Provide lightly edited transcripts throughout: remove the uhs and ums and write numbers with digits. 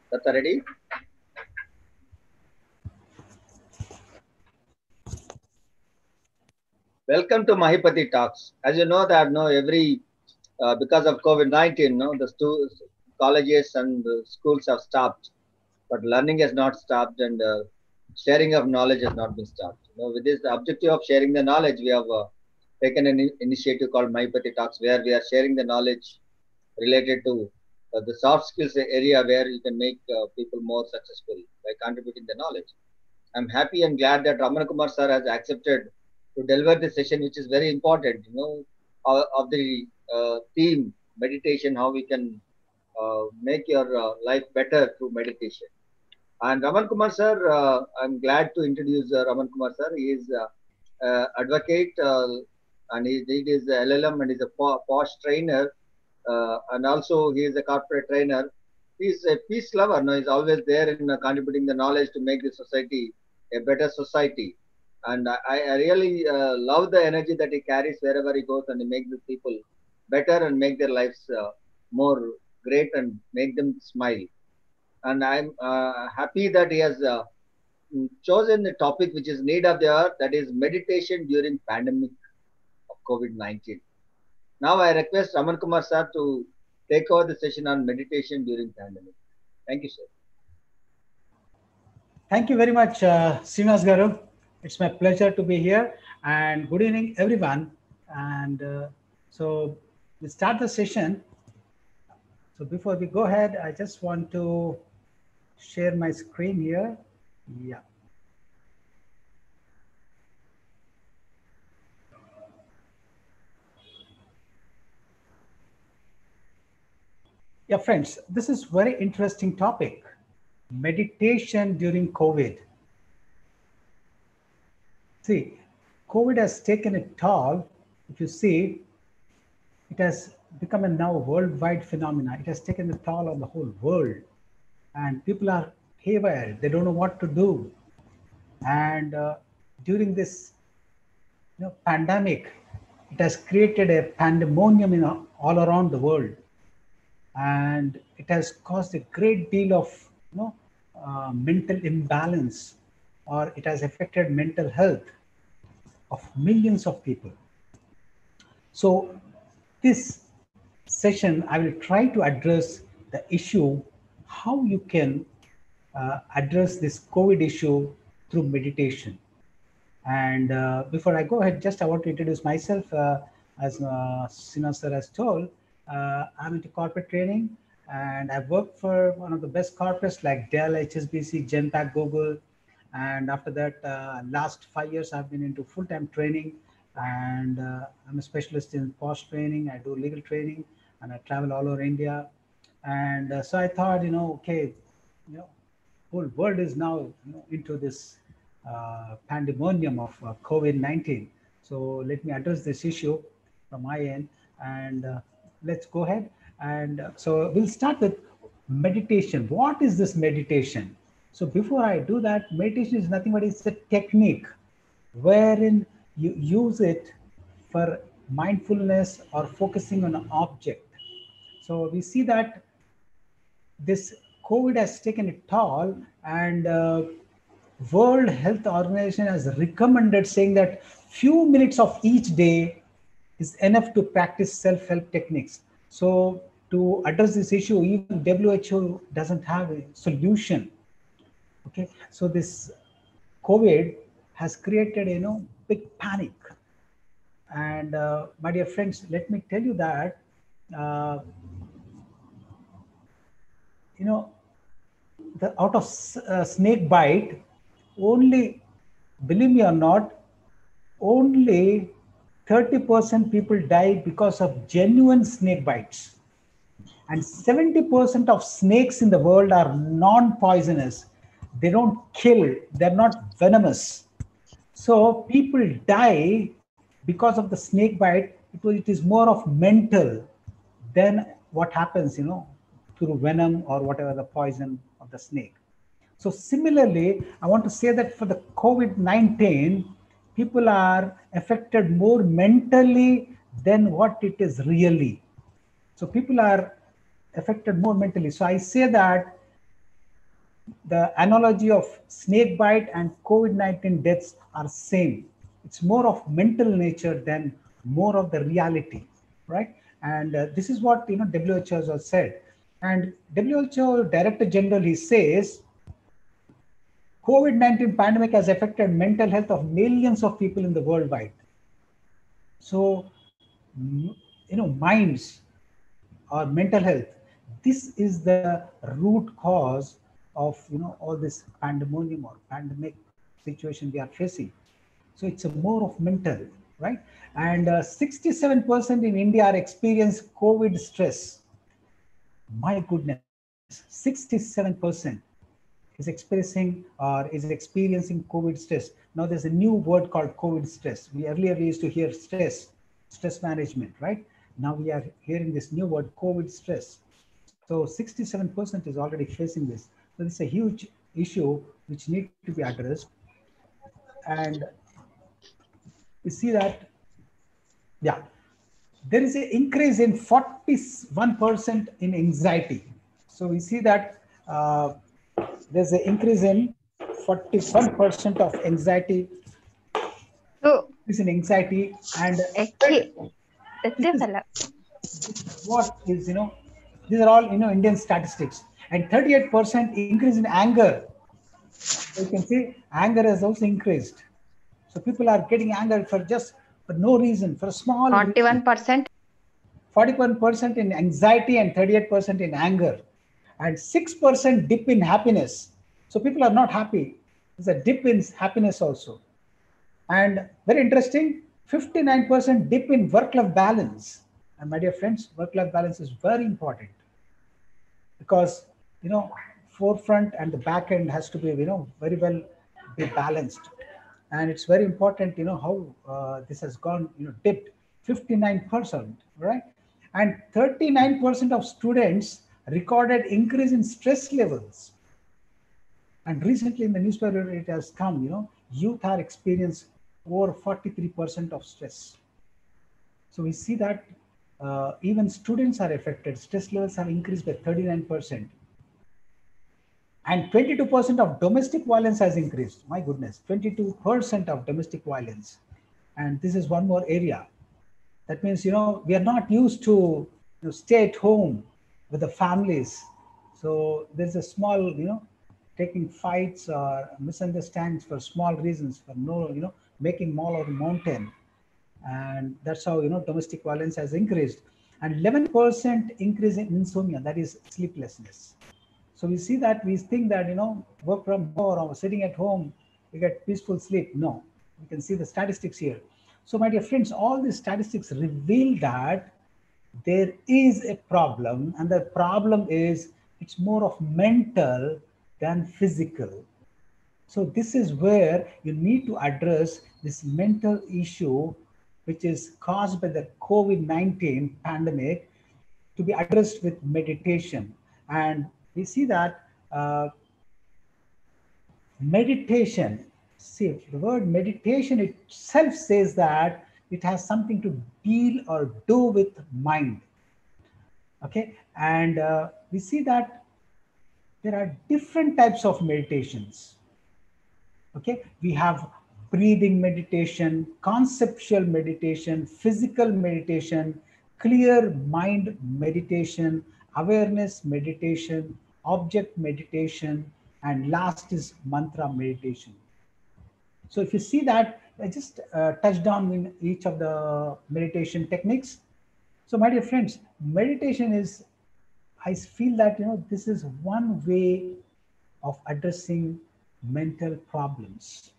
That's ready. Welcome to Maheepathi Talks. As you know that no every because of COVID-19, no colleges and schools have stopped, but learning has not stopped, and sharing of knowledge has not been stopped. With this the objective of sharing the knowledge, we have taken an initiative called Maheepathi Talks, where we are sharing the knowledge related to the soft skills area, where you can make people more successful by contributing the knowledge. I'm happy and glad that Ramana Kumar sir has accepted to deliver this session, which is very important. Of the theme meditation, how we can make your life better through meditation. And Raman Kumar sir, I'm glad to introduce Raman Kumar sir. He is advocate, and he did his LLM, and he's a posh trainer, and also he is a corporate trainer. He's a peace lover. No, he's always there in contributing the knowledge to make the society a better society. And I really love the energy that he carries wherever he goes, and he makes the people better and make their lives more great and make them smile. And I'm happy that he has chosen the topic which is need of the hour, that is meditation during pandemic of COVID-19. Now I request Raman Kumar sir to take over the session on meditation during pandemic. Thank you, sir. Thank you very much, Srinivas Garu. It's my pleasure to be here, and good evening, everyone. And so we start the session. So before we go ahead, I just want to share my screen here. Yeah. Yeah, friends, this is very interesting topic. Meditation during COVID. See, COVID has taken a toll. If you see, it has become a now worldwide phenomenon. It has taken a toll on the whole world, and people are haywire. They don't know what to do. And during this pandemic, it has created a pandemonium all around the world, and it has caused a great deal of mental imbalance, or it has affected mental health of millions of people. So this session, I will try to address the issue, how you can address this COVID issue through meditation. And before I go ahead, just I want to introduce myself. As Sina sir has told, I'm into corporate training, and I've worked for one of the best corporates like Dell, HSBC, Genpact, Google. And after that, last 5 years, I've been into full-time training, and I'm a specialist in post training. I do legal training, and I travel all over India. And so I thought, okay, whole world is now into this pandemonium of COVID-19. So let me address this issue from my end, and let's go ahead. And so we'll start with meditation. What is this meditation? So before I do that, meditation is nothing but it's a technique wherein you use it for mindfulness or focusing on an object. So we see that this COVID has taken a toll, and World Health Organization has recommended, saying that few minutes of each day is enough to practice self-help techniques. So to address this issue, even WHO doesn't have a solution. Okay, so this COVID has created, big panic. And my dear friends, let me tell you that, uh, the out of snake bite, only, believe me or not, only 30% people die because of genuine snake bites. And 70% of snakes in the world are non-poisonous. They don't kill, they're not venomous. So people die because of the snake bite. It is more of mental than what happens, through venom or whatever the poison of the snake. So similarly, I want to say that for the COVID-19, people are affected more mentally than what it is really. So people are affected more mentally. So I say that the analogy of snake bite and COVID-19 deaths are same. It's more of mental nature than more of the reality, right? And this is what WHO has said. And WHO Director General, he says COVID-19 pandemic has affected mental health of millions of people in the worldwide. So, minds or mental health, this is the root cause of all this pandemonium or pandemic situation we are facing. So it's a more of mental, right? And 67% in India are experience COVID stress. My goodness, 67% is expressing or is experiencing COVID stress. Now there's a new word called COVID stress. We used to hear stress management, right? Now we are hearing this new word, COVID stress. So 67% is already facing this. So this is a huge issue which need to be addressed. And we see that, yeah, there is an increase in 41% in anxiety. So we see that there's an increase in 41% of anxiety, So increase in anxiety, and actually, this that's is a what is these are all Indian statistics, and 38% increase in anger. So you can see anger has also increased. So people are getting angered for just for no reason, for a small reason. 41%. 41% in anxiety and 38% in anger, and 6% dip in happiness. So people are not happy. There's a dip in happiness also. And very interesting, 59% dip in work-life balance. And my dear friends, work-life balance is very important because forefront and the back end has to be very well be balanced, and it's very important how this has gone dipped 59%, right? And 39% of students recorded increase in stress levels. And recently in the newspaper it has come, youth are experiencing over 43% of stress. So we see that even students are affected. Stress levels have increased by 39%. And 22% of domestic violence has increased. My goodness, 22% of domestic violence. And this is one more area. That means, we are not used to stay at home with the families. So there's a small, taking fights or misunderstandings for small reasons, for no, making mall or mountain. And that's how, domestic violence has increased. And 11% increase in insomnia, that is sleeplessness. So we see that, we think that, work from home or sitting at home, you get peaceful sleep. No, you can see the statistics here. So my dear friends, all these statistics reveal that there is a problem, and the problem is it's more of mental than physical. So this is where you need to address this mental issue, which is caused by the COVID-19 pandemic, to be addressed with meditation. And we see that meditation, see, the word meditation itself says that it has something to deal or do with mind. Okay, and we see that there are different types of meditations. Okay, we have breathing meditation, conceptual meditation, physical meditation, clear mind meditation, awareness meditation, object meditation, and last is mantra meditation. So if you see that, I just touched on in each of the meditation techniques. So my dear friends, meditation is, I feel that this is one way of addressing mental problems.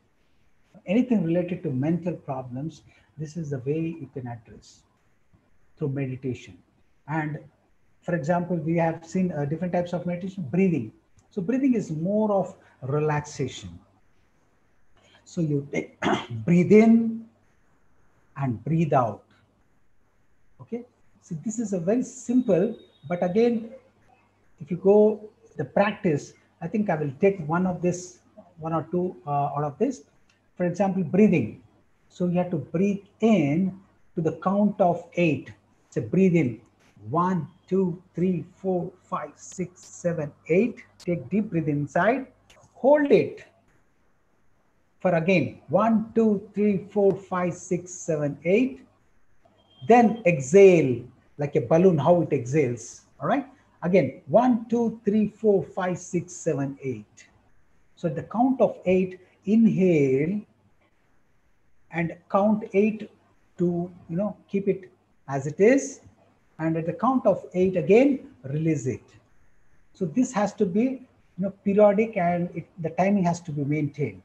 Anything related to mental problems, this is the way you can address through meditation. And for example, we have seen different types of meditation. Breathing. So breathing is more of relaxation. So you take breathe in and breathe out. Okay. So this is a very simple, but again, if you go the practice, I think I will take one or two out of this. For example, breathing. So you have to breathe in to the count of 8. So breathe in 1, 2, 3, 4, 5, 6, 7, 8. Take deep breath inside. Hold it for again 1, 2, 3, 4, 5, 6, 7, 8. Then exhale like a balloon, how it exhales. All right. Again 1, 2, 3, 4, 5, 6, 7, 8. So at the count of 8, inhale and count 8 to keep it as it is, and at the count of 8 again release it. So this has to be periodic, and the timing has to be maintained,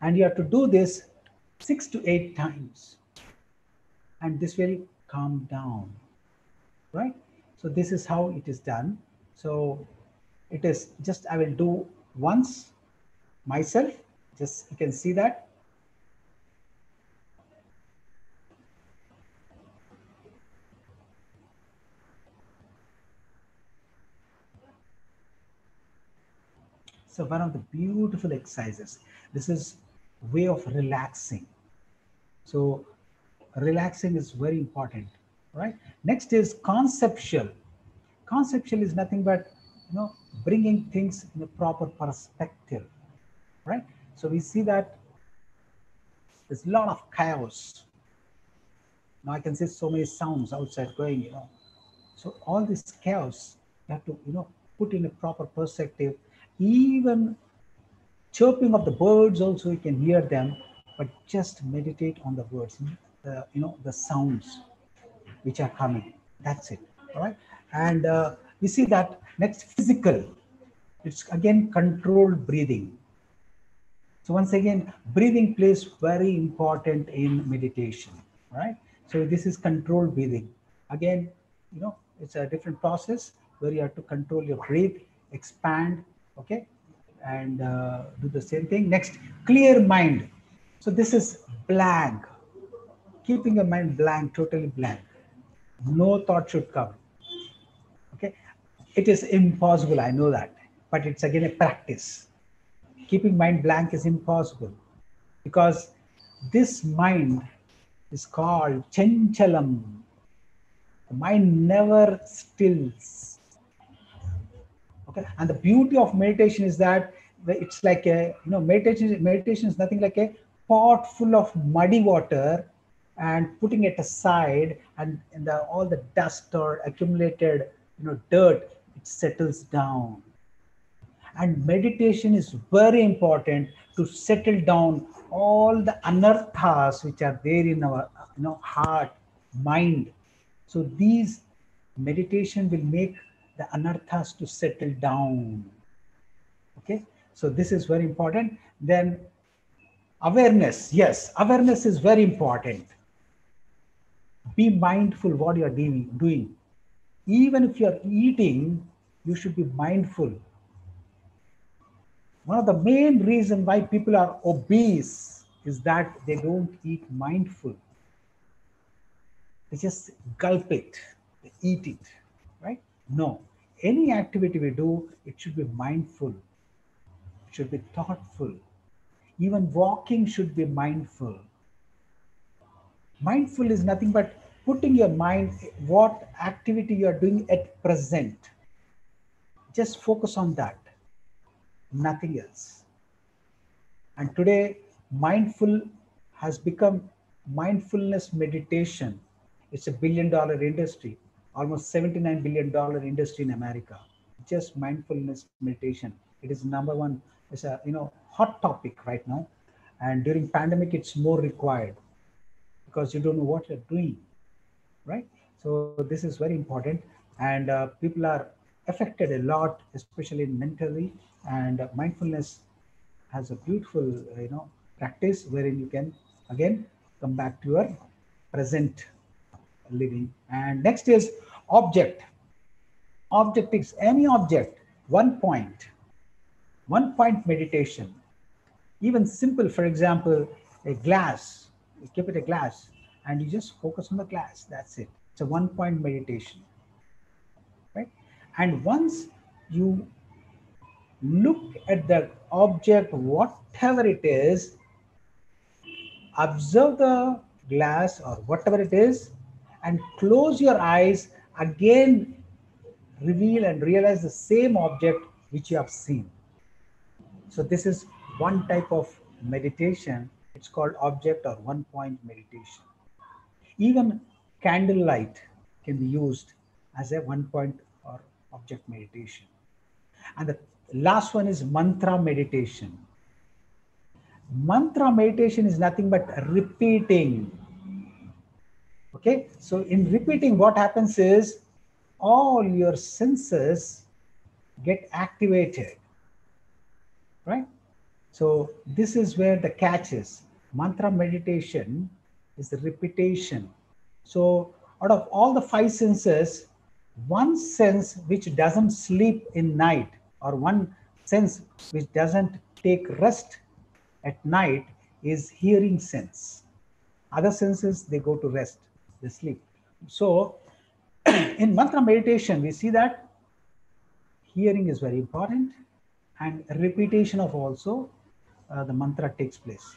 and you have to do this 6 to 8 times, and this will calm down, right? So this is how it is done. So it is just, I will do once myself, just you can see that. So one of the beautiful exercises. This is way of relaxing. So relaxing is very important, right? Next is conceptual. Conceptual is nothing but bringing things in a proper perspective, right? So we see that there's a lot of chaos. Now I can see so many sounds outside going. So all this chaos, you have to put in a proper perspective. Even chirping of the birds also, you can hear them, but just meditate on the words, the sounds which are coming. That's it. All right. And we see that next, physical. It's again controlled breathing. So once again, breathing plays very important in meditation, right? So this is controlled breathing. Again, it's a different process where you have to control your breath, expand, okay, and do the same thing. Next, clear mind. So this is blank, keeping your mind blank, totally blank. No thought should come. Okay, it is impossible, I know that, but it's again a practice. Keeping mind blank is impossible because this mind is called chanchalam. The mind never stills. Okay, and the beauty of meditation is that it's like meditation is nothing like a pot full of muddy water, and putting it aside, and all the dust or accumulated dirt, it settles down. And meditation is very important to settle down all the anarthas which are there in our heart, mind. So these meditation will make the anarthas to settle down. Okay, so this is very important. Then awareness. Yes, awareness is very important. Be mindful what you are doing. Even if you are eating, you should be mindful. One of the main reasons why people are obese is that they don't eat mindful. They just gulp it, they eat it, right? No, any activity we do, it should be mindful, it should be thoughtful. Even walking should be mindful. Mindful is nothing but putting your mind, what activity you are doing at present. Just focus on that, nothing else. And today, mindful has become mindfulness meditation. It's $1 billion industry, almost $79 billion industry in America. Just mindfulness meditation. It is number one. It's a hot topic right now, and during pandemic, it's more required because you don't know what you're doing, right? So this is very important, and people are affected a lot, especially mentally. And mindfulness has a beautiful practice wherein you can again come back to your present living. And next is object. Object is any object, one point meditation. Even simple, for example, a glass. You keep it a glass and you just focus on the glass. That's it. It's a 1 point meditation, right? And once you look at the object, whatever it is, observe the glass or whatever it is, and close your eyes again reveal and realize the same object which you have seen. So this is one type of meditation. It's called object or one point meditation. Even candlelight can be used as a one point or object meditation. And the last one is mantra meditation. Mantra meditation is nothing but repeating. Okay, so in repeating, what happens is all your senses get activated, right? So this is where the catch is. Mantra meditation is the repetition. So out of all the five senses, one sense which doesn't sleep in night, or one sense which doesn't take rest at night, is hearing sense. Other senses, they go to rest, they sleep. So in mantra meditation, we see that hearing is very important, and repetition of also the mantra takes place.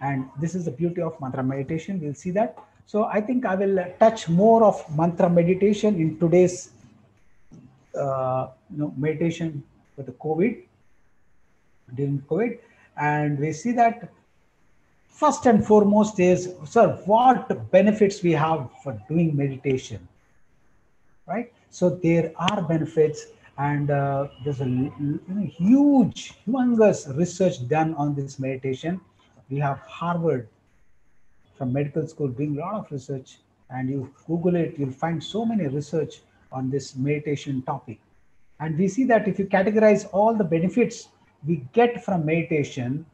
And this is the beauty of mantra meditation. We'll see that. So I think I will touch more of mantra meditation in today's meditation for the COVID, during COVID. And we see that first and foremost is, sir, what benefits we have for doing meditation, right? So there are benefits, and there's a huge, humongous research done on this meditation. We have Harvard from medical school doing a lot of research, and you Google it, you'll find so many research on this meditation topic. And we see that if you categorize all the benefits we get from meditation,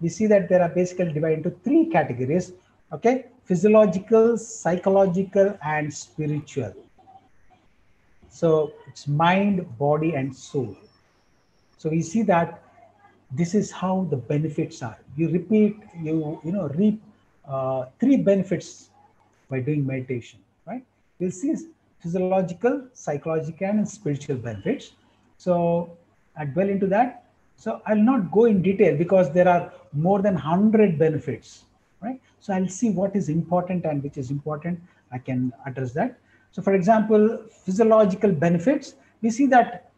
we see that there are basically divided into three categories. Okay, physiological, psychological, and spiritual. So it's mind, body, and soul. So we see that this is how the benefits are. You repeat, reap three benefits by doing meditation, right? You'll see physiological, psychological, and spiritual benefits. So I dwell into that. So I'll not go in detail because there are more than 100 benefits, right? So I'll see what is important and which is important. I can address that. So for example, physiological benefits, we see that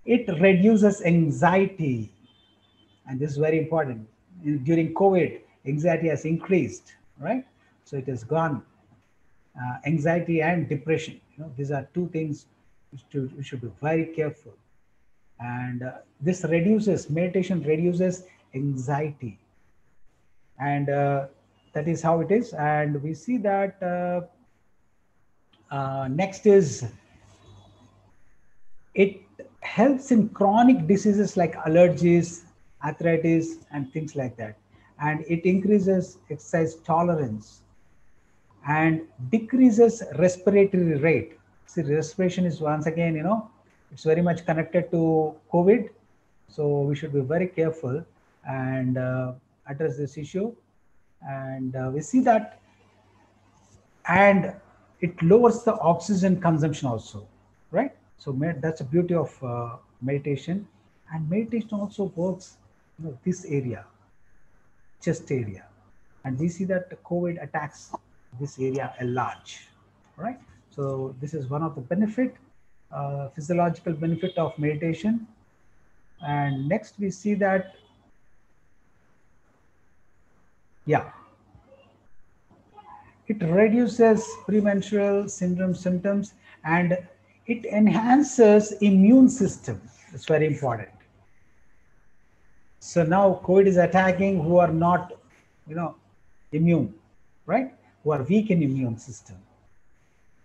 it reduces anxiety. And this is very important. During COVID, anxiety has increased, right? So it has gone. Anxiety and depression, these are two things we should be very careful. And this meditation reduces anxiety. And that is how it is. And we see that next is, it helps in chronic diseases like allergies, arthritis, and things like that. And it increases exercise tolerance and decreases respiratory rate. See, respiration is once again, it's very much connected to COVID. So we should be very careful and address this issue. And we see that, and it lowers the oxygen consumption also, right? So that's the beauty of meditation. And meditation also works, this area, chest area. And we see that the COVID attacks this area a large, right? So this is one of the physiological benefit of meditation. And next we see that, it reduces premenstrual syndrome symptoms, and it enhances immune system. It's very important. So now COVID is attacking who are not, immune, right? Who are weak in immune system.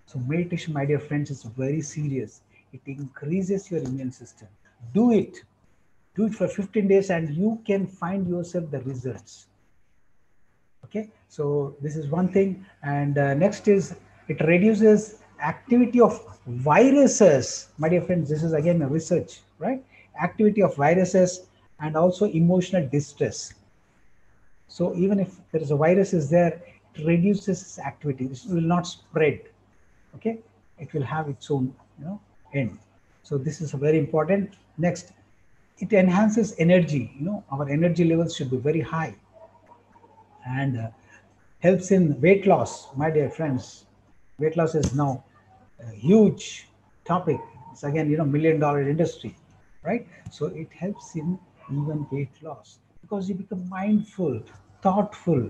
So meditation, my dear friends, is very serious. It increases your immune system. Do it. Do it for 15 days and you can find yourself the results. Okay, so this is one thing. And next is, it reduces activity of viruses. My dear friends, this is again a research, right? Activity of viruses and also emotional distress. So even if there is a virus is there, it reduces its activity. This will not spread. Okay, it will have its own, end. So this is very important. Next, it enhances energy. Our energy levels should be very high. And helps in weight loss, my dear friends. Weight loss is now a huge topic. It's again, $1 million industry, right? So it helps in even weight loss because you become mindful, thoughtful.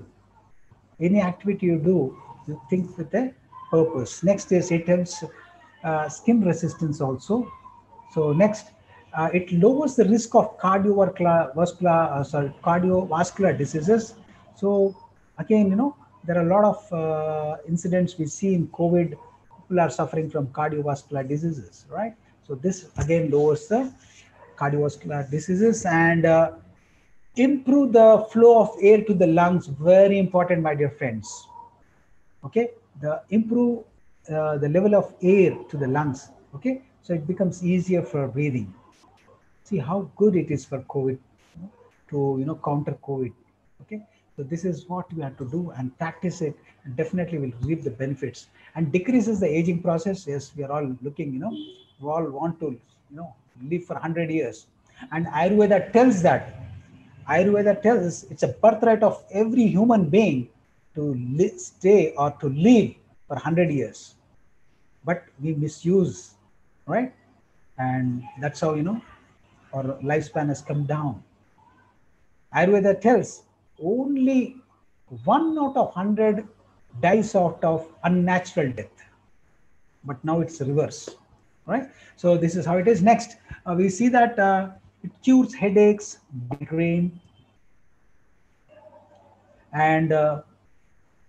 Any activity you do, you think with a purpose. Next is it helps skin resistance also. So next, it lowers the risk of cardiovascular diseases. So again, there are a lot of incidents we see in COVID. People are suffering from cardiovascular diseases, right? So this again lowers the cardiovascular diseases and improve the flow of air to the lungs. Very important, my dear friends. Okay, the improve the level of air to the lungs. Okay, so it becomes easier for breathing. See how good it is for COVID, to counter COVID. Okay, so this is what we have to do and practice it, and definitely will reap the benefits and decreases the aging process. Yes, we are all looking, we all want to live for 100 years, and Ayurveda tells it's a birthright of every human being to stay or to live for 100 years. But we misuse, right? And that's how, our lifespan has come down. Ayurveda tells only 1 out of 100 dies out of unnatural death. But now it's reverse, right? So this is how it is. Next, we see that it cures headaches, migraine, and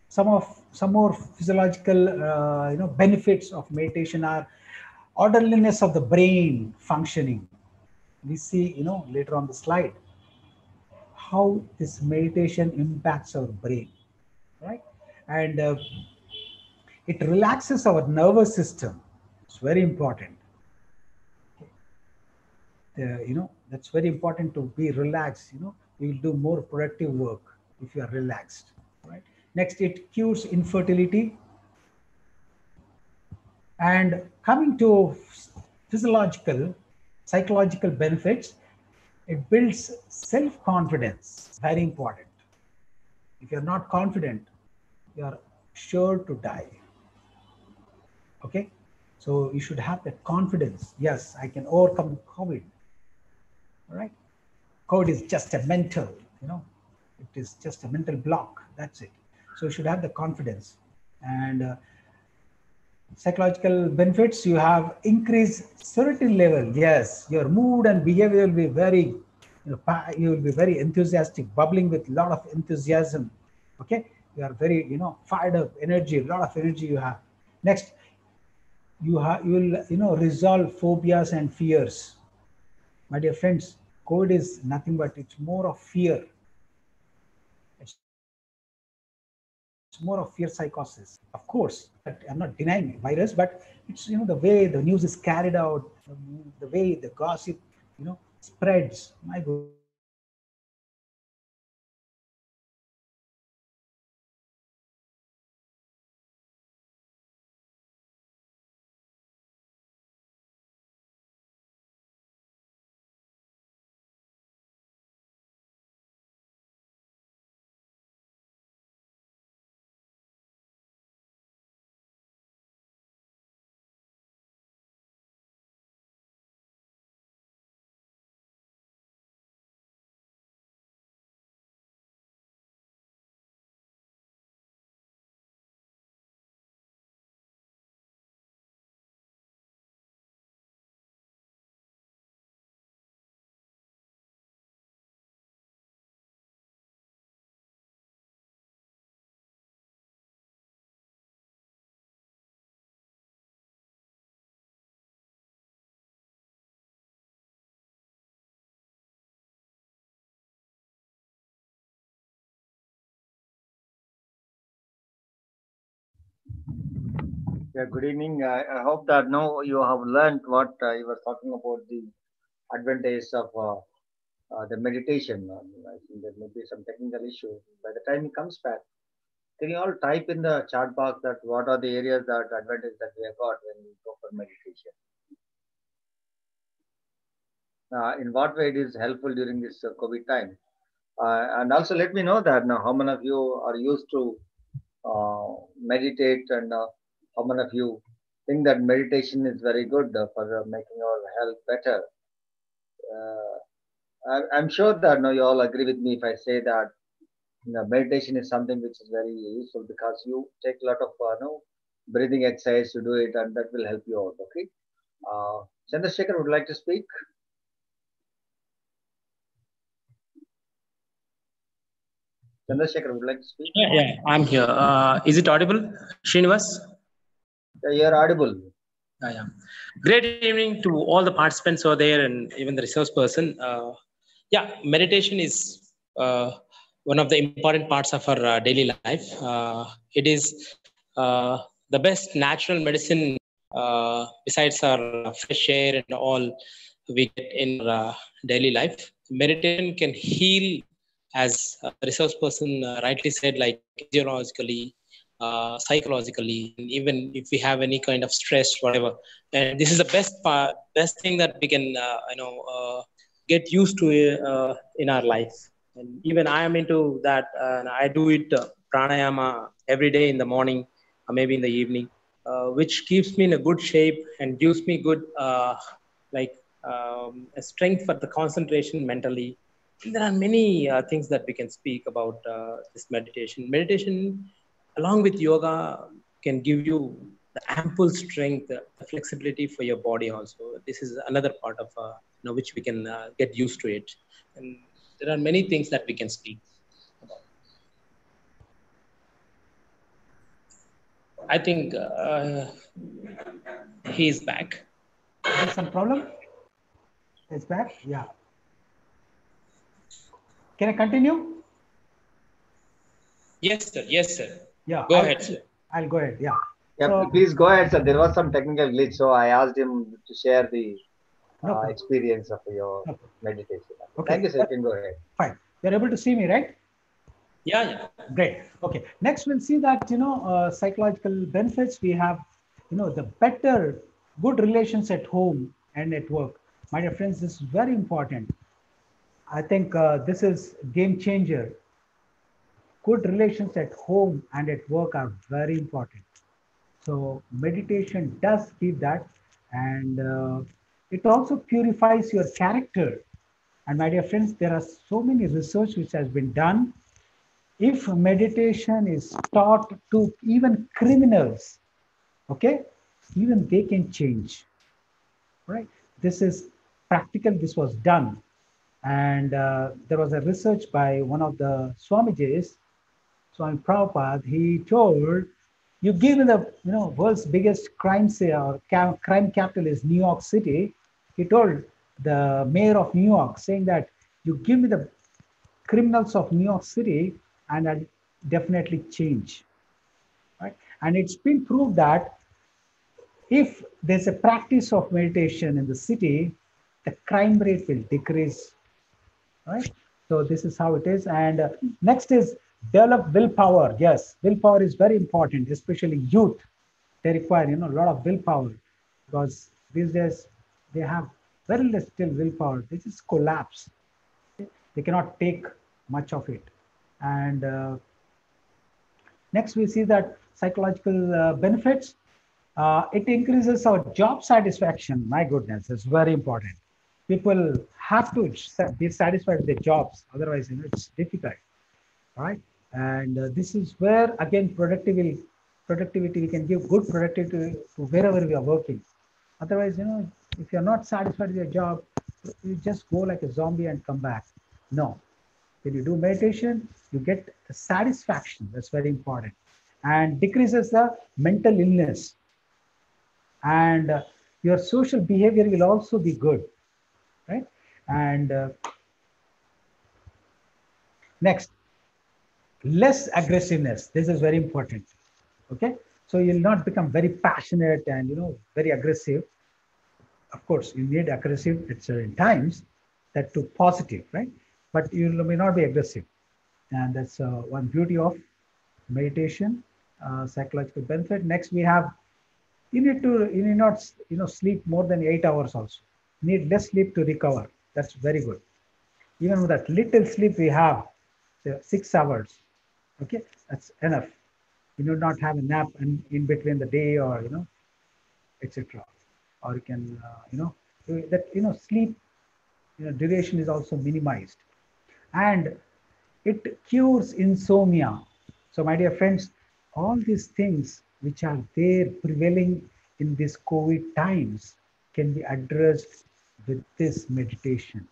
some more physiological benefits of meditation are orderliness of the brain functioning. We see later on the slide how this meditation impacts our brain, right? And it relaxes our nervous system. It's very important. That's very important to be relaxed. You will do more productive work if you are relaxed, right? Next, it cures infertility. And coming to physiological, psychological benefits, it builds self confidence. Very important. If you're not confident, you're sure to die. Okay? So you should have that confidence. Yes, I can overcome COVID. All right? COVID is just a mental, it is just a mental block. That's it. So you should have the confidence. And psychological benefits, you have increased serotonin level. Yes, your mood and behavior will be very, you will be very enthusiastic, bubbling with a lot of enthusiasm. Okay, you are very, fired up, energy, a lot of energy you have. Next, you will, resolve phobias and fears. My dear friends, COVID is nothing but it's more of fear. It's more of fear psychosis. Of course, I'm not denying virus, but it's the way the news is carried out, the way the gossip, spreads. My goodness, it's very Yeah, good evening. I hope that now you have learned what you were talking about the advantage of the meditation. I think there may be some technical issue. By the time he comes back, can you all type in the chat box that what are the areas that advantage that we have got when we go for meditation? In what way it is helpful during this COVID time? And also let me know that now how many of you are used to meditate and how many of you think that meditation is very good for making our health better. I'm sure that no, you all agree with me if I say that meditation is something which is very useful because you take a lot of no, breathing exercise to do it, and that will help you out. Okay. Chandrasekhar would like to speak. Chandrasekhar would like to speak. Yeah, I'm here. Is it audible, Srinivas? Yeah, you're audible. Yeah. Great evening to all the participants over there and even the resource person. Yeah, meditation is one of the important parts of our daily life. It is the best natural medicine besides our fresh air and all we get in our daily life. Meditation can heal, as the resource person rightly said, like physiologically, psychologically, and even if we have any kind of stress, whatever. And this is the best thing that we can, get used to in our life. And even I am into that. And I do it pranayama every day in the morning, or maybe in the evening, which keeps me in a good shape and gives me good, like, a strength for the concentration mentally. There are many things that we can speak about this meditation. Meditation, along with yoga, can give you the ample strength, the flexibility for your body. Also, this is another part of which we can get used to it. And there are many things that we can speak about. I think he's back. There's some problem. It's back. Yeah. Can I continue? Yes, sir. Yes, sir. Yeah. Go ahead, sir. I'll go ahead. Yeah. Yeah, So please go ahead, sir. There was some technical glitch, so I asked him to share the no problem. experience of your No problem. meditation. Okay. Thank you, sir. You can go ahead. Fine. You're able to see me, right? Yeah, yeah. Great. Okay. Next, we'll see that, psychological benefits. We have, the better, good relations at home and at work. My dear friends, this is very important. I think this is game changer. Good relations at home and at work are very important. So meditation does give that, and it also purifies your character. And my dear friends, there are so many research which has been done. If meditation is taught to even criminals, okay, even they can change, right? This is practical. This was done, and there was a research by one of the Swamijis, Swami Prabhupada. He told, you give me the world's biggest crime or crime capital is New York City. He told the mayor of New York, saying that you give me the criminals of New York City and I'll definitely change. Right? And it's been proved that if there's a practice of meditation in the city, the crime rate will decrease. Right? So this is how it is. And next is develop willpower. Yes, willpower is very important, especially youth. They require a lot of willpower, because these days they have very little willpower. They just collapse. They cannot take much of it. And next we see that psychological benefits. It increases our job satisfaction. My goodness, it's very important. People have to be satisfied with their jobs, otherwise it's difficult, right? And this is where again productivity, we can give good productivity to wherever we are working. Otherwise, if you're not satisfied with your job, you just go like a zombie and come back. No, when you do meditation, you get the satisfaction. That's very important, and decreases the mental illness. And your social behavior will also be good, right? And next, less aggressiveness. This is very important. Okay, so you'll not become very passionate and very aggressive. Of course, you need aggressive at certain times, that to positive, right? But you may not be aggressive, and that's one beauty of meditation, psychological benefit. Next, we have you need not sleep more than 8 hours. Also, you need less sleep to recover. That's very good. Even with that little sleep we have, 6 hours, okay, that's enough. You do not have a nap in between the day, or etc. Or you can, that, sleep, duration is also minimized. And it cures insomnia. So, my dear friends, all these things which are there prevailing in these COVID times can be addressed with this meditation.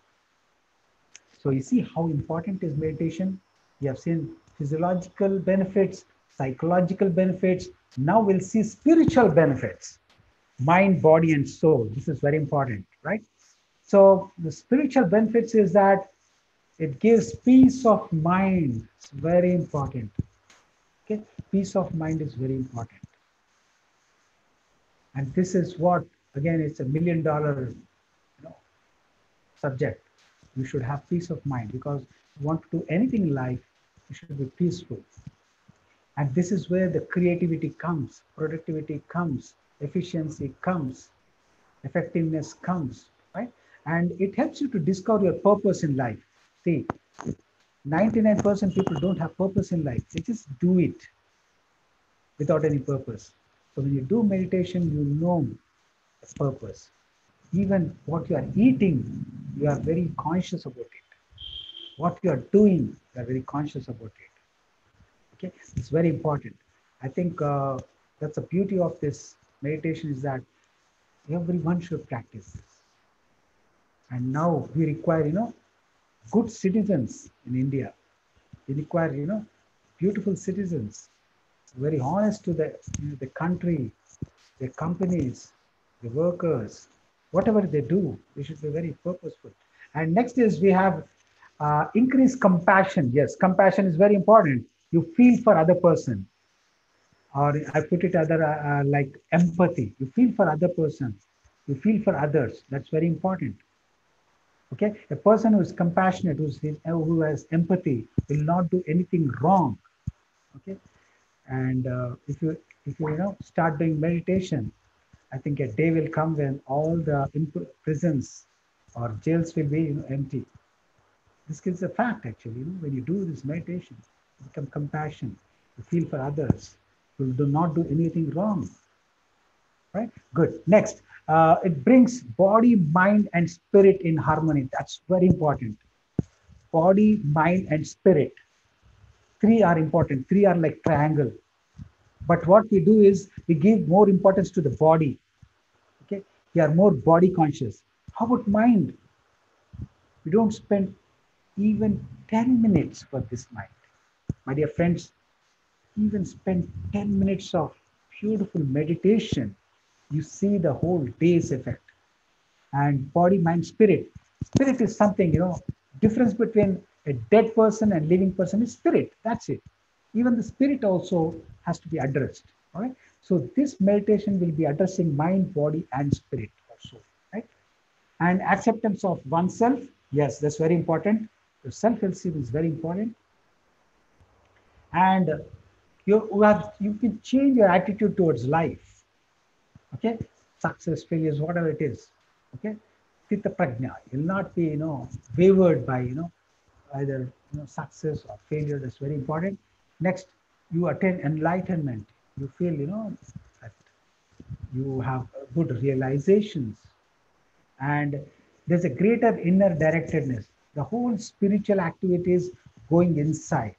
So, you see how important is meditation? We have seen physiological benefits, psychological benefits. Now we'll see spiritual benefits, mind, body, and soul. This is very important, right? So, the spiritual benefits is that it gives peace of mind. It's very important. Okay, peace of mind is very important. And this is what, again, it's $1 million, you know, subject. You should have peace of mind, because you want to do anything in life, you should be peaceful. And this is where the creativity comes, productivity comes, efficiency comes, effectiveness comes, right? And it helps you to discover your purpose in life. See, 99% people don't have purpose in life. They just do it without any purpose. So when you do meditation, you know the purpose. Even what you are eating, you are very conscious about it. What you are doing, you are very conscious about it. Okay, it's very important. I think that's the beauty of this meditation, is that everyone should practice this. And now we require, good citizens in India. We require, beautiful citizens, very honest to the country, the companies, the workers, whatever they do, they should be very purposeful. And next is we have increased compassion. Yes, compassion is very important. You feel for other person, or I put it other like empathy. You feel for other person, you feel for others. That's very important. Okay, a person who is compassionate, who has empathy, will not do anything wrong. Okay, and if you start doing meditation, I think a day will come when all the prisons or jails will be empty. This is a fact actually. When you do this meditation, you become compassion. You feel for others. You do not do anything wrong. Right? Good. Next, it brings body, mind, and spirit in harmony. That's very important. Body, mind, and spirit. Three are important. Three are like triangle. But what we do is we give more importance to the body. Okay, we are more body conscious. How about mind? We don't spend even 10 minutes for this mind. My dear friends, even spend 10 minutes of beautiful meditation, you see the whole day's effect. And body, mind, spirit. Spirit is something, difference between a dead person and living person is spirit. That's it. Even the spirit also has to be addressed. All right. So this meditation will be addressing mind, body, and spirit also. Right. And acceptance of oneself. Yes, that's very important. The self-esteem is very important. And you can change your attitude towards life. Okay, success, failures, whatever it is. Okay, Chitta Prajna. You'll not be, wavered by, either success or failure. That's very important. Next, you attain enlightenment. You feel, that you have good realizations, and there's a greater inner directedness. The whole spiritual activities going inside.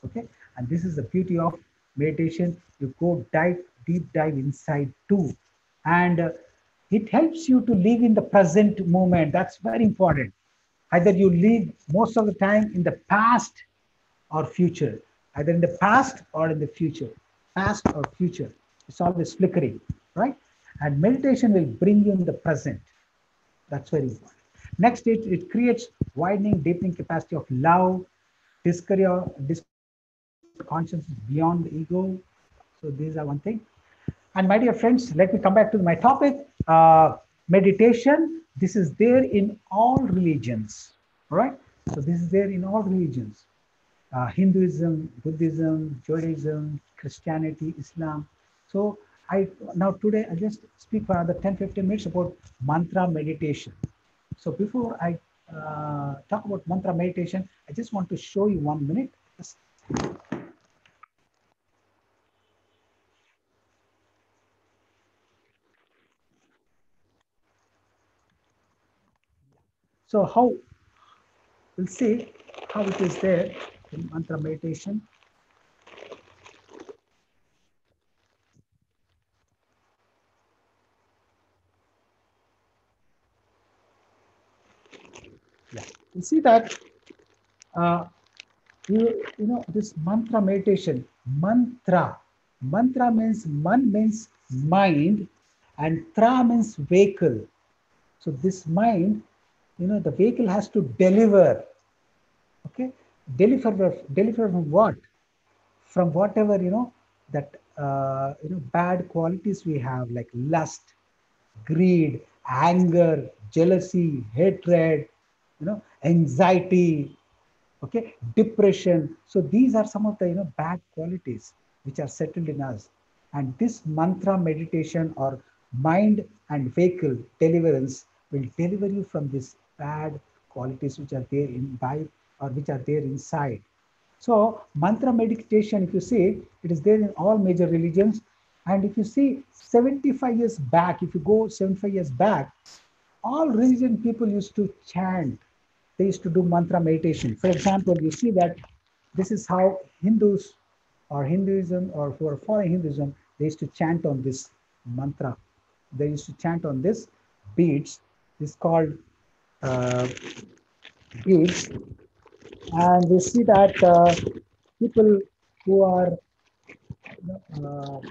Okay, and this is the beauty of meditation. You go deep dive inside too, and it helps you to live in the present moment. That's very important. Either you live most of the time in the past or future, either in the past or in the future, past or future. It's always flickering, right? And meditation will bring you in the present. That's very important. Next, it creates widening, deepening capacity of love, discovery of consciousness beyond the ego. So these are one thing. And my dear friends, let me come back to my topic. Meditation, this is there in all religions, all right? So this is there in all religions. Hinduism, Buddhism, Judaism, Christianity, Islam. So now today I just speak for another 10-15 minutes about mantra meditation. So before I talk about mantra meditation, I just want to show you 1 minute. So how, we'll see how it is there in mantra meditation. Yeah, you see that uh, you know this mantra meditation. Mantra means man means mind, and tra means vehicle. So this mind, you know, the vehicle has to deliver. Okay, deliver from what? From whatever, you know, that you know, bad qualities we have, like lust, greed, anger, jealousy, hatred, you know, anxiety, okay, depression. So these are some of the, you know, bad qualities which are settled in us. And this mantra meditation or mind and vehicle deliverance will deliver you from these bad qualities which are there in by, or which are there inside. So mantra meditation, if you see, it is there in all major religions. And if you see 75 years back, if you go 75 years back, all religion people used to chant. They used to do mantra meditation. For example, you see that this is how Hindus or Hinduism, or who are following Hinduism, they used to chant on this mantra. They used to chant on this beads. This is called uh, beads. And we see that people who are, you know,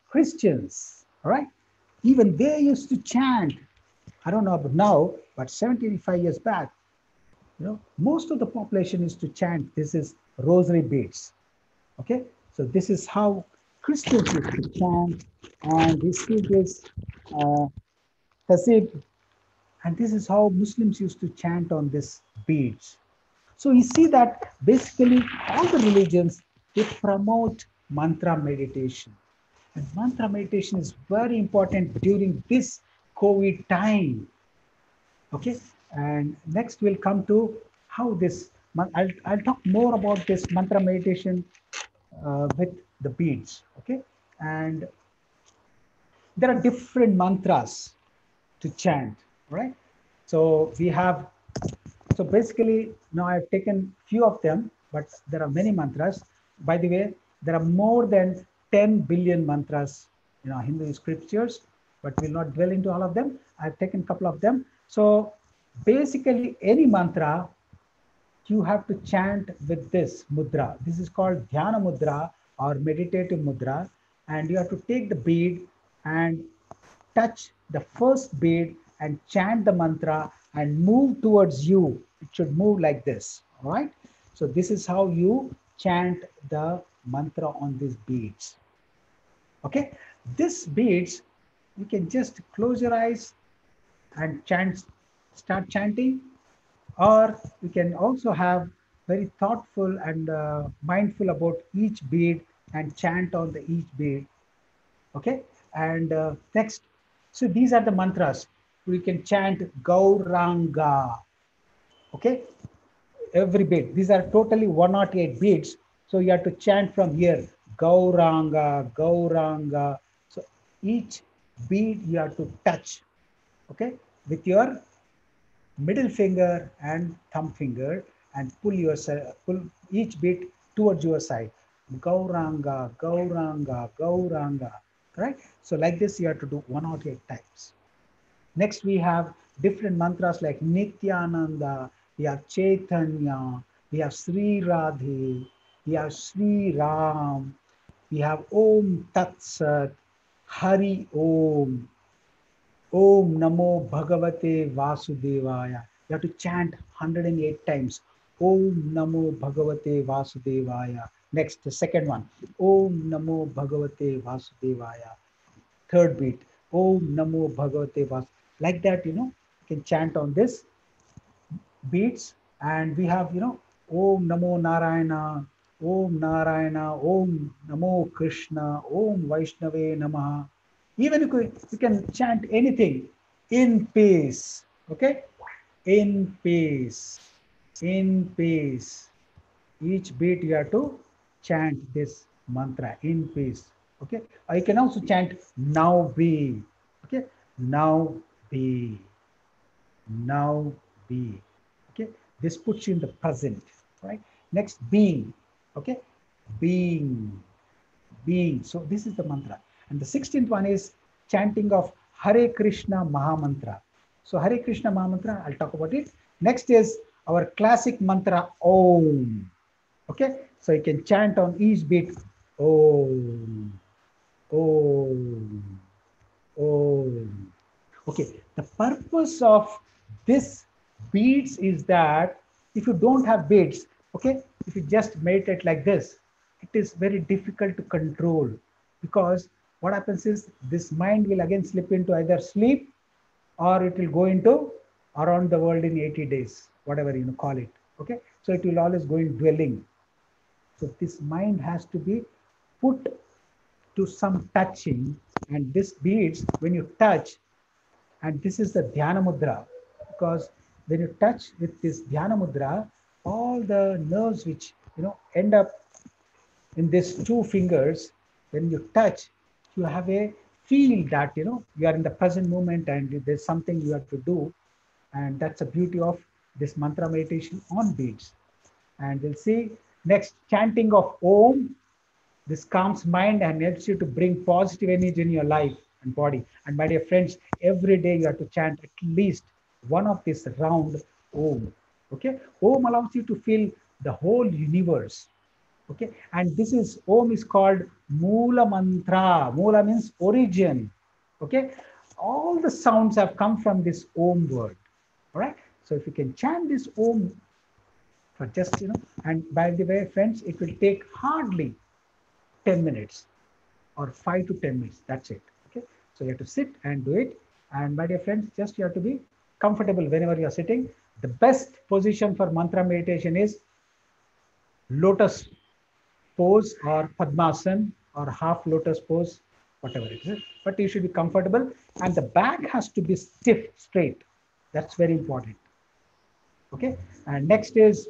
Christians, all right, even they used to chant. I don't know about now, but 75 years back, you know, most of the population used to chant. This is rosary beads. Okay, so this is how Christians used to chant, and we see this uh, tasib, and this is how Muslims used to chant on this beads. So you see that basically all the religions, they promote mantra meditation. And mantra meditation is very important during this COVID time. Okay, and next we'll come to how this, I'll talk more about this mantra meditation with the beads. Okay, and there are different mantras to chant, right? So we have, so basically now I've taken few of them, but there are many mantras. By the way, there are more than 10 billion mantras in our Hindu scriptures, but we'll not dwell into all of them. I've taken a couple of them. So basically any mantra you have to chant with this mudra. This is called dhyana mudra or meditative mudra. And you have to take the bead and touch the first bead and chant the mantra and move towards you. It should move like this. All right. So this is how you chant the mantra on these beads. Okay. This beads, you can just close your eyes and chant, start chanting, or you can also have very thoughtful and mindful about each bead and chant on the each bead. Okay, and next, so these are the mantras. We can chant Gauranga. Okay, every bead. These are totally 108 beads. So you have to chant from here, Gauranga, Gauranga. So each bead you have to touch, okay, with your middle finger and thumb finger, and pull each bit towards your side. Gauranga, Gauranga, Gauranga. Right? So like this, you have to do 108 times. Next, we have different mantras like Nityananda, we have Chaitanya, we have Sri Radhe, we have Sri Ram, we have Om Tat Sat, Hari Om, Om Namo Bhagavate Vasudevaya. You have to chant 108 times. Om Namo Bhagavate Vasudevaya. Next, the second one. Om Namo Bhagavate Vasudevaya. Third beat. Om Namo Bhagavate Vas. Like that, you know, you can chant on this beats. And we have, you know, Om Namo Narayana, Om Narayana, Om Namo Krishna, Om Vaishnave Namaha. Even you can chant anything in peace. Okay? In peace. In peace. Each beat you have to chant this mantra in peace. Okay? Or you can also chant now be. Okay? Now be. Now be. Okay, this puts you in the present, right? Next, being. Okay, being, being. So this is the mantra. And the 16th one is chanting of Hare Krishna Mahamantra. So Hare Krishna Mahamantra, I'll talk about it. Next is our classic mantra Om. Okay, so you can chant on each beat Om, Om, Om. Okay, the purpose of this beats is that if you don't have beats, okay, if you just meditate like this, it is very difficult to control, because what happens is this mind will again slip into either sleep, or it will go into around the world in 80 days, whatever you call it. Okay, so it will always go in dwelling. So this mind has to be put to some touching, and this beats when you touch, and this is the dhyana mudra, because when you touch with this dhyana mudra, all the nerves which end up in these two fingers, when you touch, you have a feel that you are in the present moment and there's something you have to do. And that's the beauty of this mantra meditation on beats. And we'll see next, chanting of Om. This calms mind and helps you to bring positive energy in your life and body. And my dear friends, every day you have to chant at least one of this round Om. Okay, Om allows you to feel the whole universe. Okay, and this is Om is called Moola Mantra. Moola means origin. Okay, all the sounds have come from this Om word. All right, so if you can chant this Om for just and by the way, friends, it will take hardly 10 minutes or 5 to 10 minutes. That's it. Okay. So you have to sit and do it. And my dear friends, just you have to be comfortable whenever you are sitting. The best position for mantra meditation is lotus pose or padmasana or half lotus pose, whatever it is. But you should be comfortable, and the back has to be stiff, straight. That's very important. Okay. And next is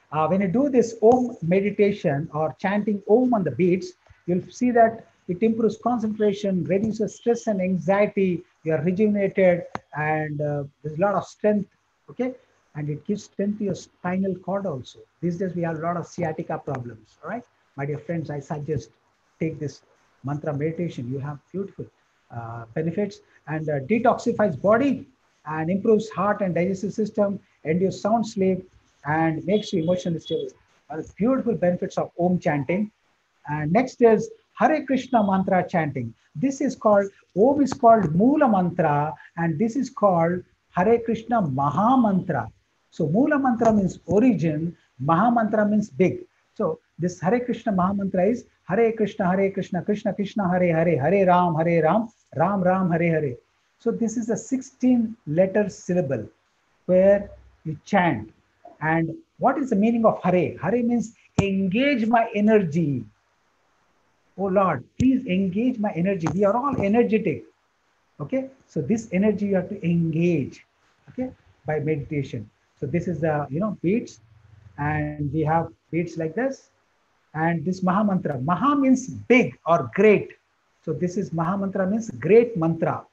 when you do this Om meditation or chanting Om on the beats, you'll see that it improves concentration, reduces stress and anxiety. You are rejuvenated, and there's a lot of strength. Okay, and it gives strength to your spinal cord also. These days we have a lot of sciatica problems. All right, my dear friends, I suggest take this mantra meditation. You have beautiful benefits, and detoxifies body and improves heart and digestive system, induces sound sleep, and makes you emotionally stable. Beautiful benefits of Om chanting. And next is Hare Krishna mantra chanting. This is called, Om is called Moola mantra, and this is called Hare Krishna Maha mantra. So Moola mantra means origin, Maha mantra means big. So this Hare Krishna Maha mantra is Hare Krishna, Krishna Krishna, Hare Hare, Hare Ram, Ram Ram, Hare Hare. So this is a 16-letter syllable where you chant. And what is the meaning of Hare? Hare means engage my energy. Oh Lord, please engage my energy. We are all energetic. Okay, so this energy you have to engage. Okay, by meditation. So this is the beats, and we have beats like this, and this Maha mantra. Maha means big or great. So this is Maha mantra means great mantra.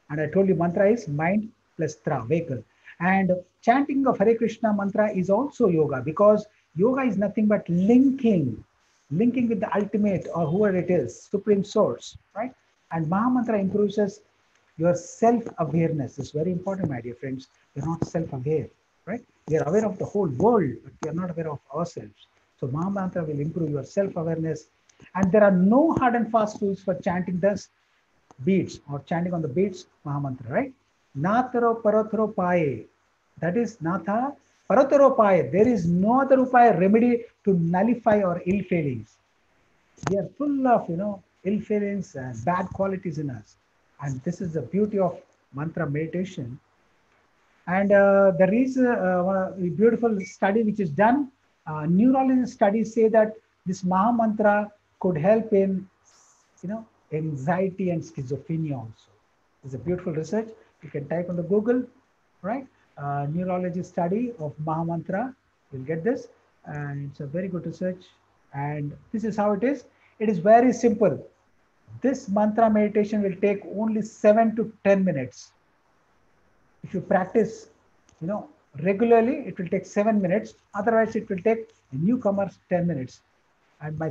And I told you mantra is mind plus tra, vehicle. And chanting of Hare Krishna mantra is also yoga, because yoga is nothing but linking with the ultimate or whoever it is, supreme source, right? And Maha mantra improves your self-awareness. It's very important, my dear friends. We're not self-aware, right? We are aware of the whole world, but we are not aware of ourselves. So Maha mantra will improve your self-awareness. And there are no hard and fast rules for chanting this beats or chanting on the beats Mahamantra, right? Nataro parataro paye. That is Natha parataro paye. There is no other upaya remedy to nullify our ill feelings. We are full of ill feelings and bad qualities in us. And this is the beauty of mantra meditation. And there is a beautiful study which is done. Neurologist studies say that this Maha mantra could help in anxiety and schizophrenia also. It's a beautiful research. You can type on the Google, right? Neurology study of Maha mantra. You'll get this, and it's a very good research. And this is how it is. It is very simple. This mantra meditation will take only 7 to 10 minutes. If you practice, you know, regularly, it will take 7 minutes. Otherwise, it will take a newcomer 10 minutes. And my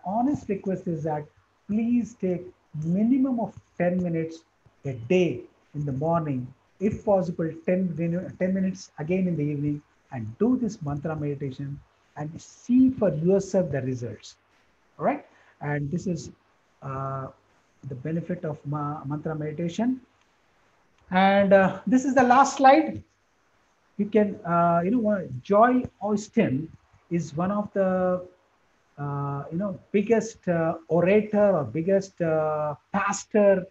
honest request is that please take minimum of 10 minutes a day in the morning, if possible, 10 minutes again in the evening, and do this mantra meditation and see for yourself the results. All right. And this is uh, the benefit of mantra meditation. And this is the last slide. You can, Joy Austin is one of the biggest orator or biggest pastor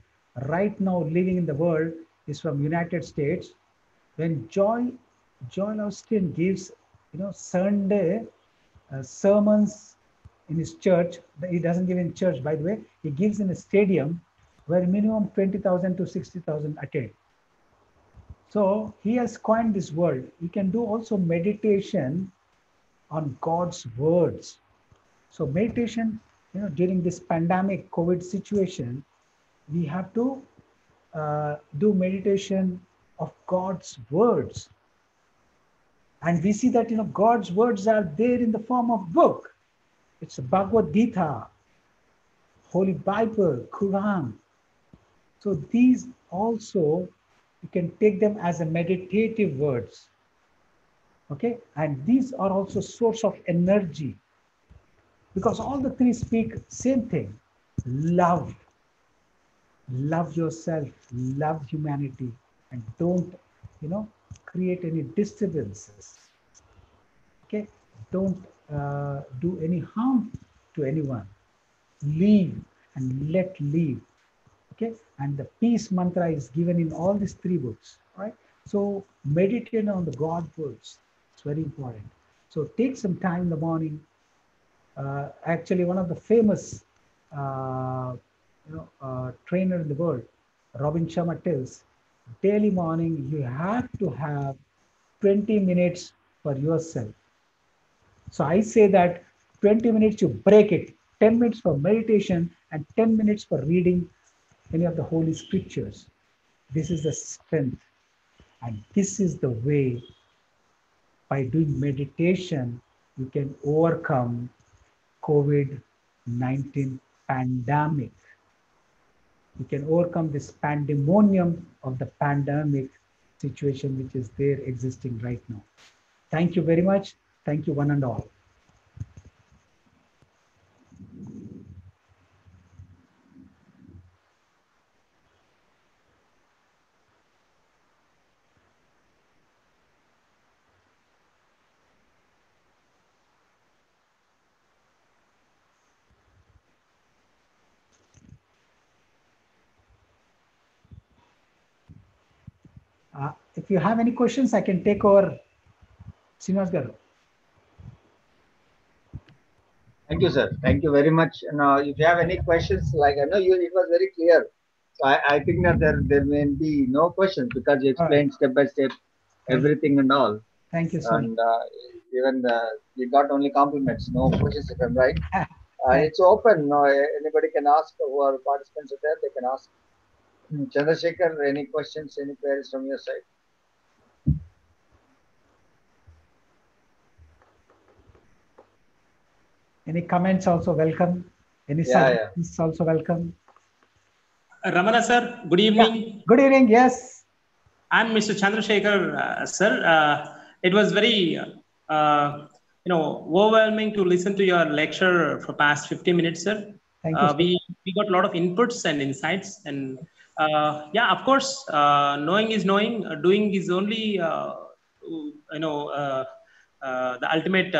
right now living in the world, is from United States. When Joy Austin gives, Sunday sermons in his church, he doesn't give in church, by the way, he gives in a stadium where minimum 20,000 to 60,000 attend. So he has coined this word. You can do also meditation on God's words. So meditation, during this pandemic COVID situation, we have to do meditation of God's words. And we see that, God's words are there in the form of book. It's Bhagavad Gita, Holy Bible, Quran. So these also, you can take them as a meditative words. Okay, and these are also source of energy, because all the three speak same thing: love. Love yourself, love humanity, and don't, create any disturbances. Okay, don't do any harm to anyone. Leave and let leave. Okay, and the peace mantra is given in all these three books. Right. So meditate on the God words. It's very important. So take some time in the morning. Actually, one of the famous trainer in the world, Robin Sharma, tells daily morning you have to have 20 minutes for yourself. So I say that 20 minutes you break it, 10 minutes for meditation and 10 minutes for reading any of the holy scriptures. This is the strength, and this is the way. By doing meditation, you can overcome COVID-19 pandemic. You can overcome this pandemonium of the pandemic situation which is there existing right now. Thank you very much. Thank you, one and all. If you have any questions, I can take over. Srinivas Garu. Thank you, sir. Thank you very much. Now, if you have any questions, like I know it was very clear. So I think that there may be no questions because you explained step by step everything and all. Thank you so much. And even we got only compliments, no questions if I'm right. It's open. No, anybody can ask. Who are participants are there, they can ask. Chandrasekhar, any questions, any queries from your side? Any comments also welcome. Any suggestions also welcome. Ramana sir, good evening. Yeah. Good evening. Yes. I'm Mr. Chandrasekhar, sir. It was very, overwhelming to listen to your lecture for past 50 minutes, sir. Thank you. We got a lot of inputs and insights, and of course, knowing is knowing. Doing is only, the ultimate,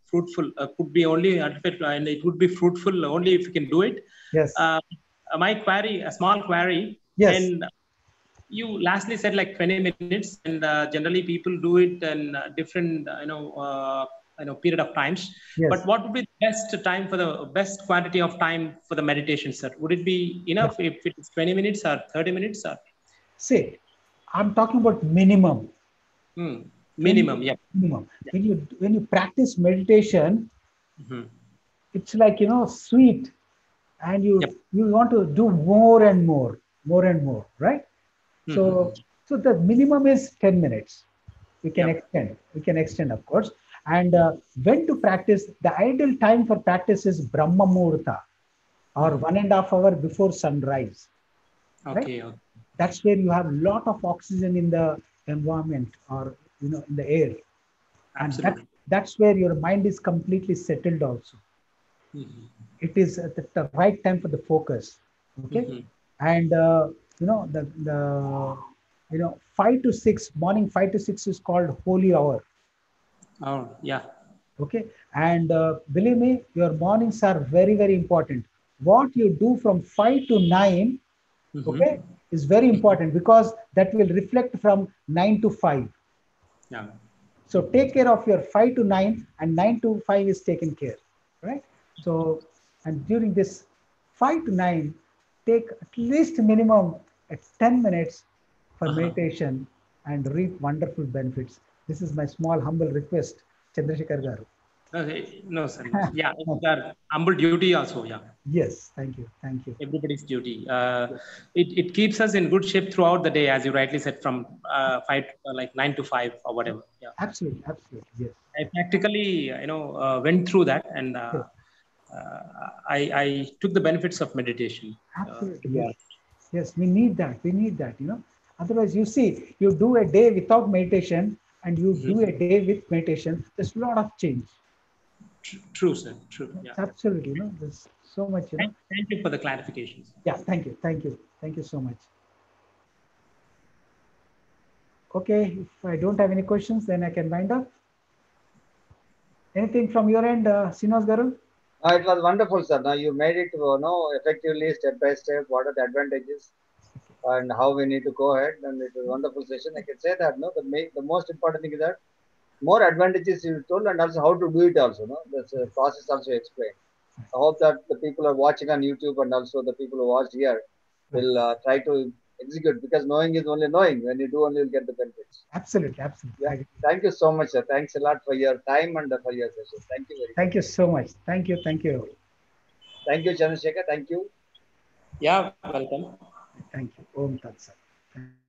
fruitful. Could be only ultimate, and it would be fruitful only if you can do it. Yes. My query, a small query. Yes. And you lastly said like 20 minutes, and generally people do it in different, period of times. Yes. But what would be the best time for the best quantity of time for the meditation, sir? Would it be enough if it's 20 minutes or 30 minutes? Or? See, I'm talking about minimum. Minimum, yeah. Minimum. Yeah. When you practice meditation, it's like, sweet, and you want to do more and more, right? So the minimum is 10 minutes. we can extend. We can extend, of course. And when to practice? The ideal time for practice is Brahma Muhurta, or 1.5 hours before sunrise. Right? Okay. Okay. That's where you have a lot of oxygen in the environment, or in the air, and Absolutely. that's where your mind is completely settled also. It is at the right time for the focus. Okay. And the 5 to 6 morning, 5 to 6 is called holy hour. Oh, yeah. Okay. And believe me, your mornings are very, very important. What you do from 5 to 9, okay, is very important, because that will reflect from 9 to 5. Yeah. So take care of your 5 to 9, and 9 to 5 is taken care, right? So, and during this 5 to 9, take at least minimum at 10 minutes for meditation and reap wonderful benefits. This is my small humble request, Chandrasekhar Garu. Okay. No, sir. No, sir. Yeah, it's our humble duty also. Yeah. Yes, thank you, thank you. Everybody's duty. It keeps us in good shape throughout the day, as you rightly said, from 5 like 9 to 5 or whatever. Yeah. Absolutely, absolutely, yes. I practically, went through that, and Yes, I took the benefits of meditation. To absolutely, be yes. honest. Yes, we need that. We need that. Otherwise, you see, you do a day without meditation and you do a day with meditation, there's a lot of change. True, sir. True. Yeah. It's absolutely. There's so much. Thank you for the clarifications. Yeah, thank you. Thank you. Thank you so much. Okay, if I don't have any questions, then I can wind up. Anything from your end, Srinivas Garu? It was wonderful, sir. Now you made it, effectively, step by step. What are the advantages and how we need to go ahead? And it was a wonderful session. I can say that, no, the most important thing is that more advantages you told, and also how to do it also, no, this process also explained. I hope that the people are watching on YouTube, and also the people who watched here Right. will try to execute, because knowing is only knowing. When you do, only you'll get the benefits. Absolutely, absolutely. Yeah. Thank you so much, sir. Thanks a lot for your time and for your session. Thank you very much. Thank you so much. Thank you. Thank you. Thank you, Chandrasekhar. Thank you. Yeah, welcome. Thank you. Om Tat Sat. Thank you.